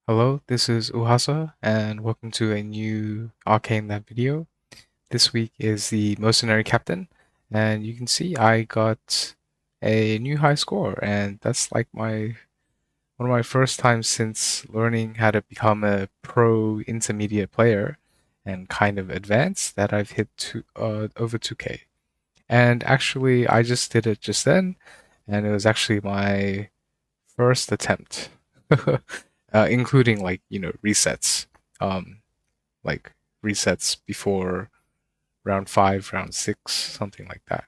Hello, this is Uhasa, and welcome to a new Arcane Lab video. This week is the Mercenary Captain, and you can see I got a new high score, and that's like my one of my first times since learning how to become a pro intermediate player and kind of advanced that I've hit over 2K. And actually, I just did it just then, and it was actually my first attempt, including like resets, um, like resets before round 5, round 6, something like that.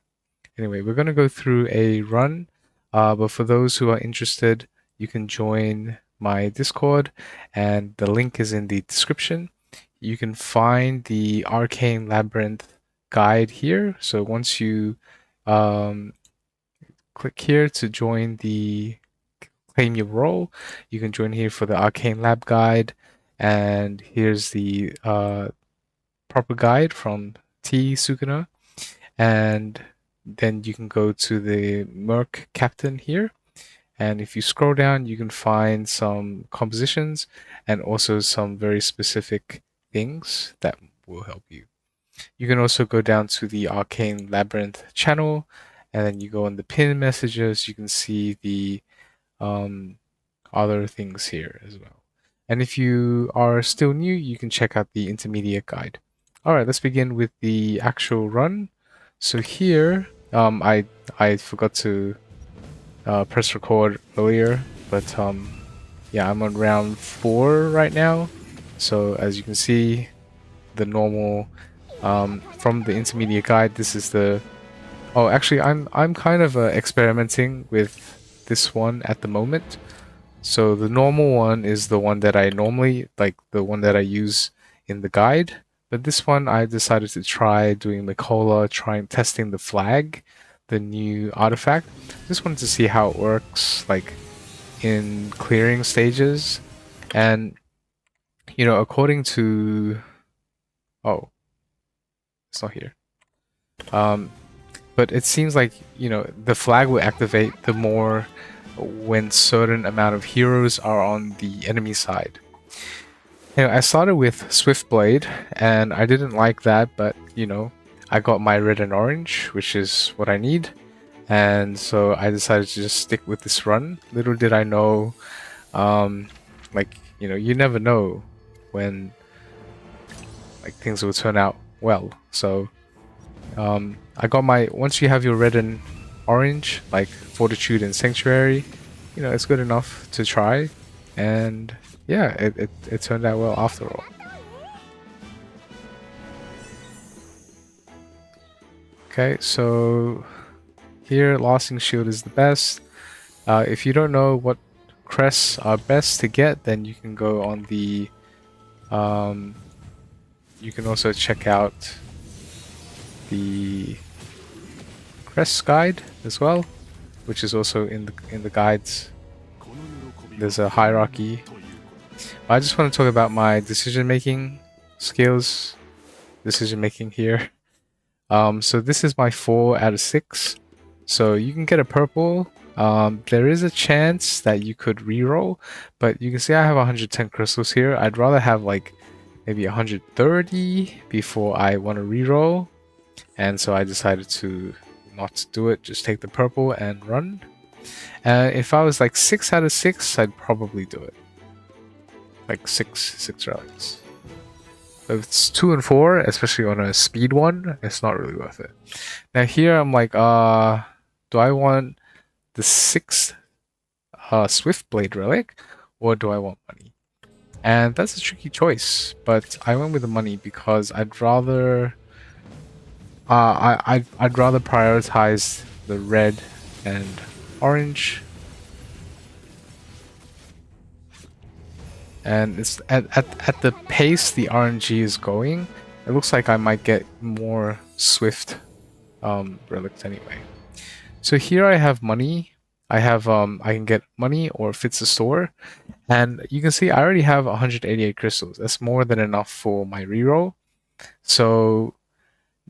Anyway, we're gonna go through a run, but for those who are interested, you can join my Discord, and the link is in the description. You can find the Arcane Labyrinth guide here. So once you um, click here to join the claim your role. You can join here for the Arcane Lab guide, and here's the proper guide from T Sukuna, and then you can go to the Merc Captain here, and if you scroll down, you can find some compositions and also some very specific things that will help you. You can also go down to the Arcane Labyrinth channel, and then you go on the pin messages. You can see the um, other things here as well. And if you are still new, you can check out the intermediate guide. All right, let's begin with the actual run. So here, I forgot to press record earlier, but yeah, I'm on round 4 right now. So as you can see, the normal from the intermediate guide, this is the. Oh, actually, I'm kind of experimenting with this one at the moment. So the normal one is the one that I normally like, the one that I use in the guide. But this one I decided to try doing Makola, trying testing the flag, the new artifact. Just wanted to see how it works, like in clearing stages. And according to oh, it's not here. Um, but it seems like the flag will activate the more when certain amount of heroes are on the enemy side. I started with Swiftblade, and I didn't like that, but I got my red and orange, which is what I need, and so I decided to just stick with this run. Little did I know, like you never know when like things will turn out well. So I got my once you have your red and orange, like Fortitude and Sanctuary, it's good enough to try, and yeah, it turned out well after all. Okay, so here Lasting Shield is the best. If you don't know what crests are best to get, then you can go on the you can also check out the crest guide as well, which is also in the guides. There's a hierarchy. I just want to talk about my decision making skills, decision making here. So this is my 4 out of 6. So you can get a purple. There is a chance that you could reroll, but you can see I have 110 crystals here. I'd rather have like maybe 130 before I want to reroll, and so I decided to not do it. Just take the purple and run. If I was like 6 out of 6, I'd probably do it. Like six relics. If it's 2 and 4, especially on a speed one, it's not really worth it. Now here I'm like, do I want the 6th Swiftblade relic, or do I want money? And that's a tricky choice, but I went with the money because I'd rather, I'd rather prioritize the red and orange. And it's at the pace the RNG is going, it looks like I might get more Swift relics anyway. So here I have money. I have I can get money or fits the store, and you can see I already have 188 crystals. That's more than enough for my reroll. So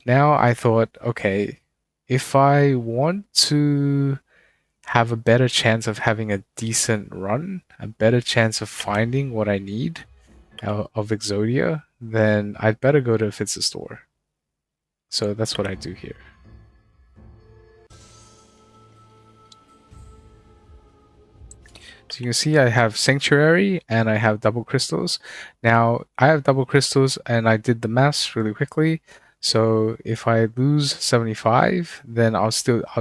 now I thought, okay, if I want to have a better chance of having a decent run, a better chance of finding what I need of Exodia, then I'd better go to Fitz's store. So that's what I do here. So you can see I have Sanctuary and I have double crystals. Now I have double crystals and I did the maths really quickly. So if I lose 75, then I'll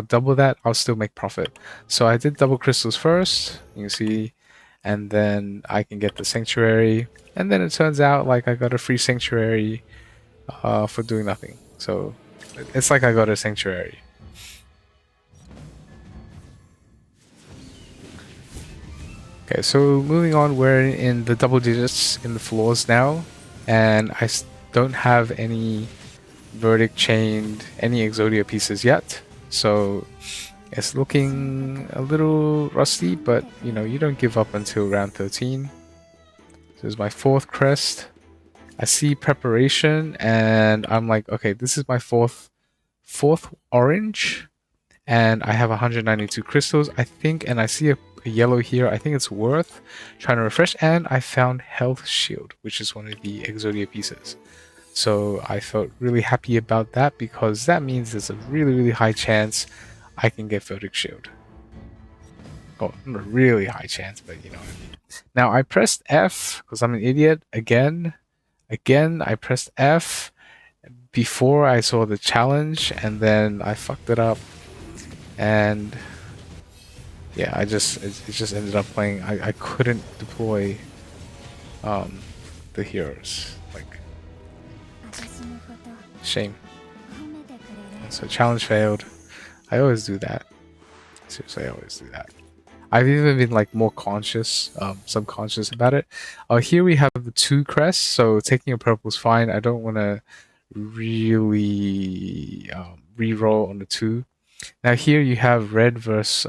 double that, I'll still make profit. So I did double crystals first, you can see, and then I can get the Sanctuary. And then it turns out like I got a free Sanctuary for doing nothing. So it's like I got a Sanctuary. Okay, so moving on, we're in the double digits in the floors now, and I don't have any verdict chained, any Exodia pieces yet, so it's looking a little rusty, but you know, you don't give up until round 13. So this is my 4th crest. I see preparation, and I'm like, okay, this is my fourth orange, and I have 192 crystals, I think, and I see a yellow here. I think it's worth trying to refresh, and I found Health Shield, which is one of the Exodia pieces. So I felt really happy about that because that means there's a really high chance I can get Verdict Shield. Oh, not a really high chance, but you know what I mean. Now I pressed F because I'm an idiot again. I pressed F before I saw the challenge, and then I fucked it up, and yeah, it just ended up playing. I couldn't deploy the heroes. Like, shame. And so challenge failed. I always do that. Seriously, I always do that. I've even been like more conscious, subconscious about it. Here we have the 2 crests, so taking a purple is fine. I don't want to really re-roll on the 2. Now here you have red versus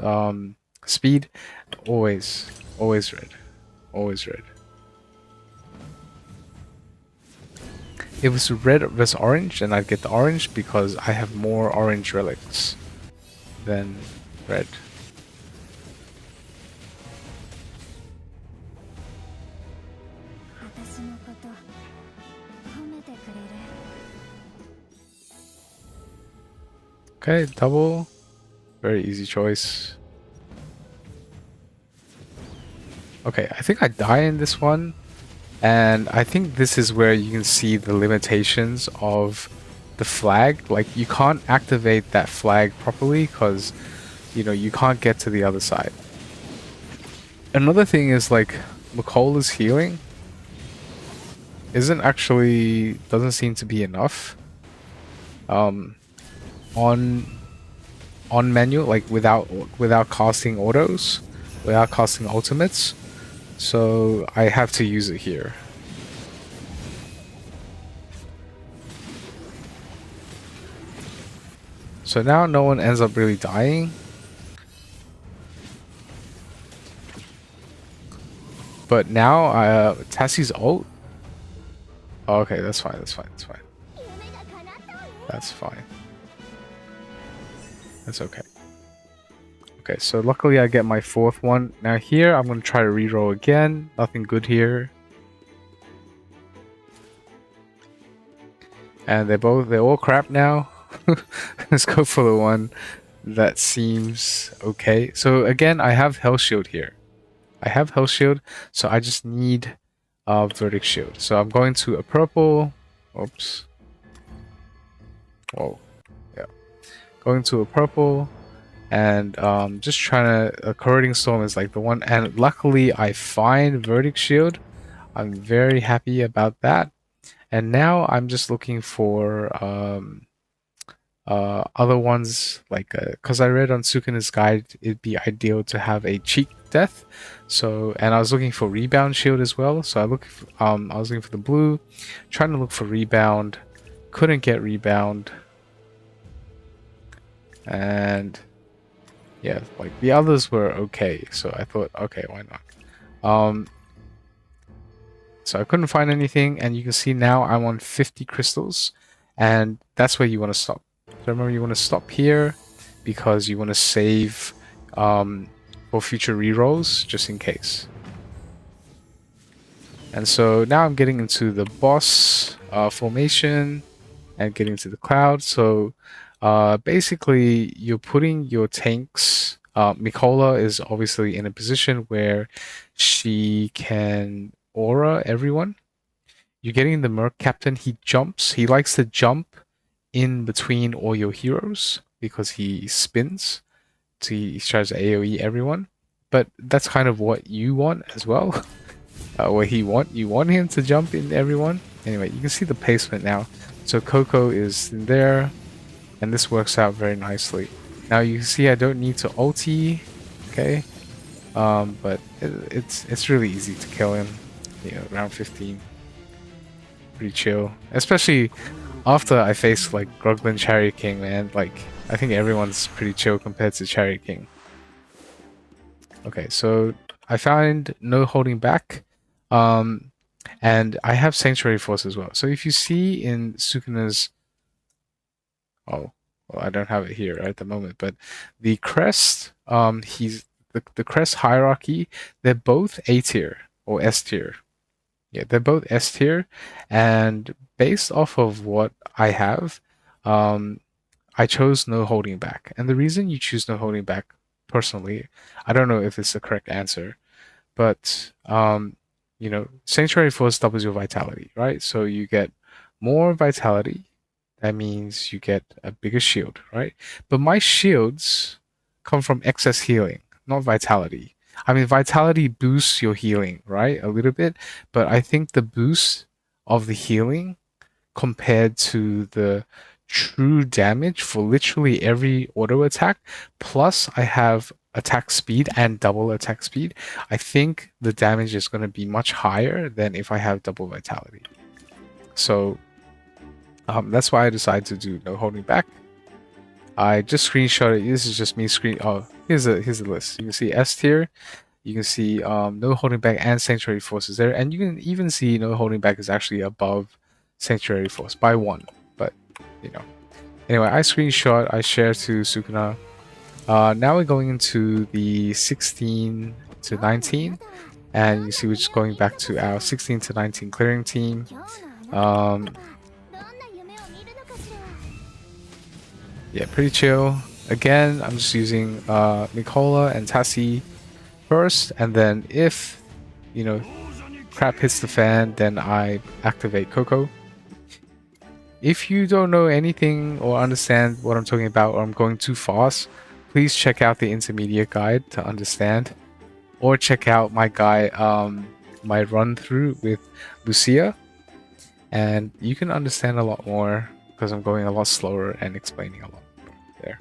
speed. Always red. Always red. If it was red versus orange, then I'd get the orange because I have more orange relics than red. Okay, double. Very easy choice. Okay, I think I die in this one. And I think this is where you can see the limitations of the flag. Like, you can't activate that flag properly because, you know, you can't get to the other side. Another thing is, like, Makola's healing doesn't seem to be enough. On manual, like without casting autos, without casting ultimates. So I have to use it here. So now no one ends up really dying. But now Tassie's ult. Oh, okay, that's fine. That's fine. That's okay. Okay, so luckily I get my 4th one. Now here I'm gonna try to reroll again. Nothing good here. And they're all crap now. Let's go for the one that seems okay. So again, I have Health Shield here. I have Health Shield, so I just need Verdict Shield. So I'm going to a purple. Oops. Whoa. Yeah. Going to a purple. And just trying to... Corroding Storm is like the one. And luckily I find Verdict Shield. I'm very happy about that. And now I'm just looking for other ones, like because I read on Sukuna's guide it'd be ideal to have a cheek death. So, and I was looking for Rebound Shield as well. So I was looking for the blue, trying to look for Rebound, couldn't get Rebound, and yeah, like the others were okay. So I thought, okay, why not? So I couldn't find anything, and you can see now I'm on 50 crystals, and that's where you want to stop. So remember, you want to stop here because you want to save for future rerolls, just in case. And so now I'm getting into the boss formation and getting to the cloud. So basically, you're putting your tanks. Mikola is obviously in a position where she can aura everyone. You're getting the Merc captain. He jumps. He likes to jump in between all your heroes because he spins. So he tries to AoE everyone. But that's kind of what you want as well. What you want him to jump in everyone. Anyway, you can see the placement now. So Coco is in there, and this works out very nicely. Now you can see I don't need to ulti, okay? But it's really easy to kill him. You know, round 15, pretty chill. Especially after I faced like Groglin Chariot King, man. Like I think everyone's pretty chill compared to Chariot King. Okay, so I found no holding back. And I have Sanctuary Force as well. So if you see in Sukuna's... Oh, well, I don't have it here at the moment, but the crest, he's the crest hierarchy, they're both A tier or S tier. Yeah, they're both S tier, and based off of what I have, I chose no holding back. And the reason you choose no holding back, personally, I don't know if it's the correct answer, but you know, Sanctuary Force doubles your vitality, right? So you get more vitality. That means you get a bigger shield, right? But my shields come from excess healing, not vitality. I mean, vitality boosts your healing, right? A little bit, but I think the boost of the healing compared to the true damage for literally every auto attack, plus I have attack speed and double attack speed, I think the damage is going to be much higher than if I have double vitality. So that's why I decided to do no holding back. I just screenshot it. This is just me Oh, here's a list. You can see S tier. You can see no holding back and Sanctuary Force is there, and you can even see no holding back is actually above Sanctuary Force by 1. But you know, anyway, I screenshot. I share to Sukuna. Now we're going into the 16 to 19, and you see we're just going back to our 16 to 19 clearing team. Yeah, pretty chill. Again, I'm just using Mikola and Tassi first, and then if, you know, crap hits the fan, then I activate Coco. If you don't know anything or understand what I'm talking about, or I'm going too fast, please check out the intermediate guide to understand, or check out my guide, my run through with Lucia, and you can understand a lot more because I'm going a lot slower and explaining a lot more there.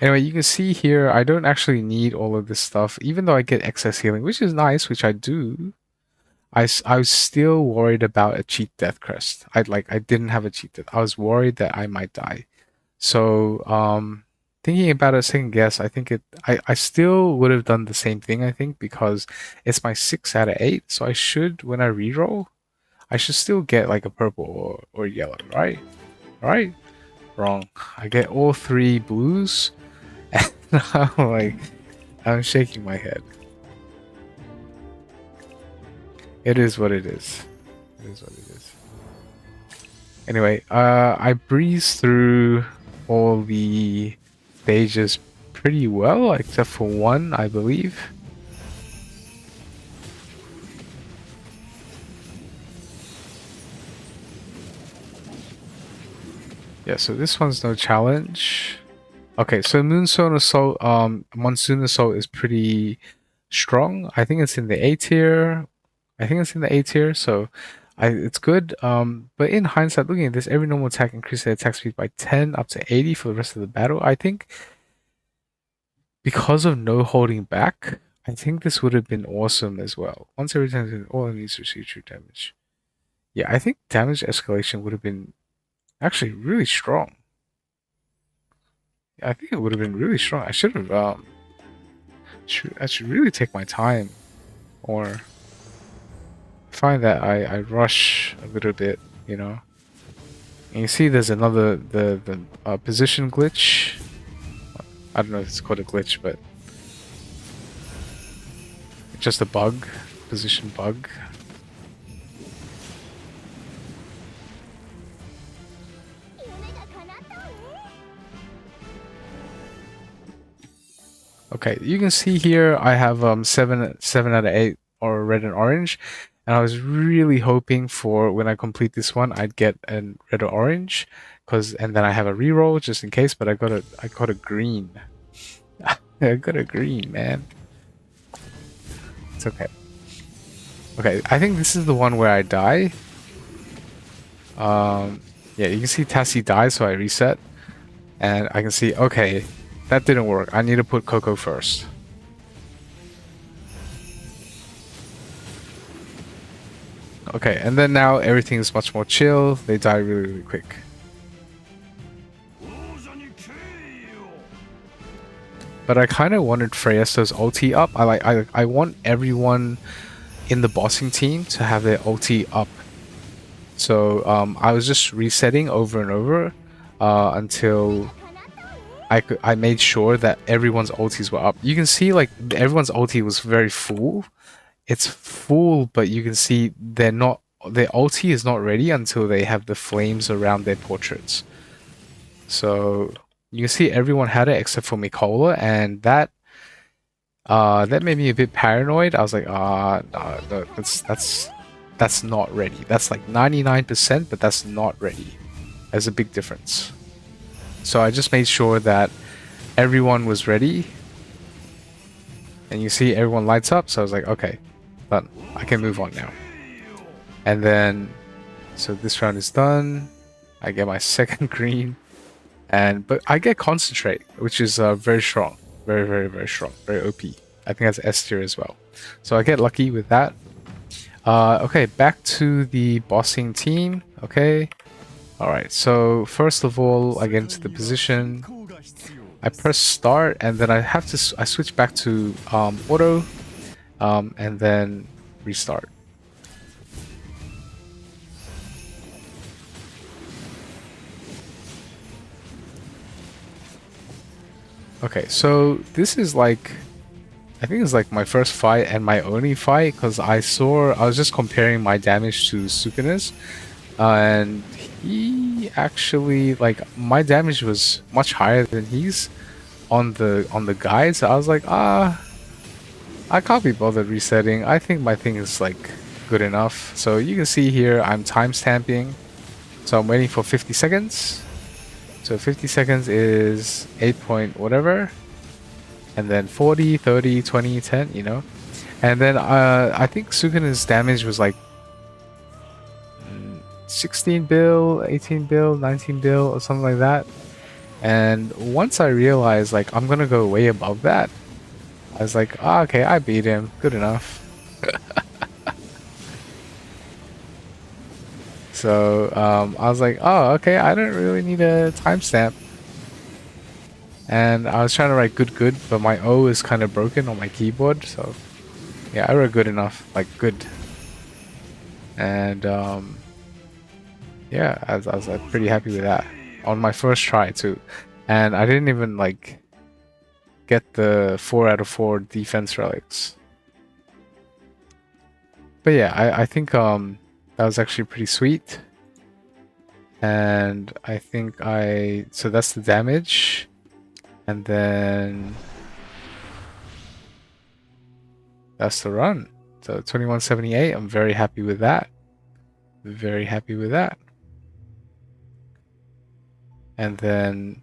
Anyway, you can see here I don't actually need all of this stuff, even though I get excess healing, which is nice, which I do. I was still worried about a cheat death crest. I didn't have a cheat death. I was worried that I might die. So thinking about a second guess, I think I still would have done the same thing, I think, because it's my 6 out of 8. So I should, when I reroll, I should still get like a purple or yellow, right? Right? Wrong. I get all 3 blues, and I'm shaking my head. It is what it is. It is what it is. Anyway, I breezed through all the stages pretty well, except for one, I believe. Yeah, so this one's no challenge. Okay, so Monsoon Assault is pretty strong. I think it's in the A tier. So it's good. But in hindsight, looking at this, every normal attack increases the attack speed by 10 up to 80 for the rest of the battle. I think because of no holding back, I think this would have been awesome as well. Once every time all enemies receive true damage. Yeah, I think damage escalation would have been actually really strong. I think it would have been really strong. I should have I should really take my time, or find that I rush a little bit, you know. And you see there's another the position glitch. I don't know if it's called a glitch, but it's just a bug, position bug. Okay, you can see here I have 7 out of 8 or red and orange, and I was really hoping for when I complete this one I'd get a red or orange, and then I have a reroll just in case. But I got a green. I got a green, man. It's okay. Okay, I think this is the one where I die. Yeah, you can see Tassie dies, so I reset, and I can see, okay, that didn't work. I need to put Coco first. Okay, and then now everything is much more chill. They die really, really quick. But I kind of wanted Freya's ulti up. I want everyone in the bossing team to have their ulti up. So I was just resetting over and over until I made sure that everyone's ultis were up. You can see like everyone's ulti was very full. It's full, but you can see their ulti is not ready until they have the flames around their portraits. So you can see everyone had it except for Mikola, and that made me a bit paranoid. I was like, no, that's not ready. That's like 99%, but that's not ready. There's a big difference. So I just made sure that everyone was ready, and you see everyone lights up. So I was like, okay, done. I can move on now. And then, so this round is done. I get my second green. But I get concentrate, which is very strong, very, very, very strong, very OP. I think that's S tier as well. So I get lucky with that. Okay, back to the bossing team. Okay, all right. So first of all, I get into the position. I press start, and then I switch back to auto, and then restart. Okay, so this is like, I think it's like my first fight and my only fight, because I was just comparing my damage to Sukuna's, and he actually, like, my damage was much higher than his on the guide, so I was like, I can't be bothered resetting. I think my thing is like good enough. So you can see here I'm timestamping, so I'm waiting for 50 seconds. So 50 seconds is 8 point whatever, and then 40, 30, 20, 10, you know. And then I think Sukuna's damage was like 16 bill, 18 bill, 19 bill, or something like that. And once I realized like I'm gonna go way above that, I was like, okay, I beat him, good enough. So I was like, oh, okay, I don't really need a timestamp. And I was trying to write good, but my O is kind of broken on my keyboard, so yeah, I wrote good enough, like good. And yeah, I was like, pretty happy with that on my first try too. And I didn't even like get the 4 out of 4 defense relics. But yeah, I think that was actually pretty sweet. And I think so that's the damage. And then that's the run. So 2178, I'm very happy with that. Very happy with that. And then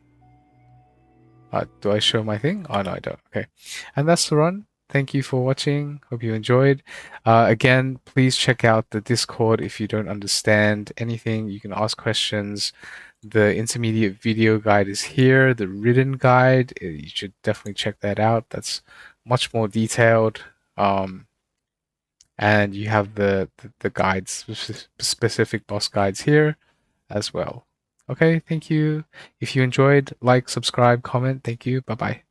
do I show my thing? Oh no, I don't. Okay. And that's the run. Thank you for watching. Hope you enjoyed. Again, please check out the Discord if you don't understand anything. You can ask questions. The intermediate video guide is here. The written guide, you should definitely check that out. That's much more detailed. And you have the guides, specific boss guides here as well. Okay, thank you. If you enjoyed, like, subscribe, comment. Thank you. Bye-bye.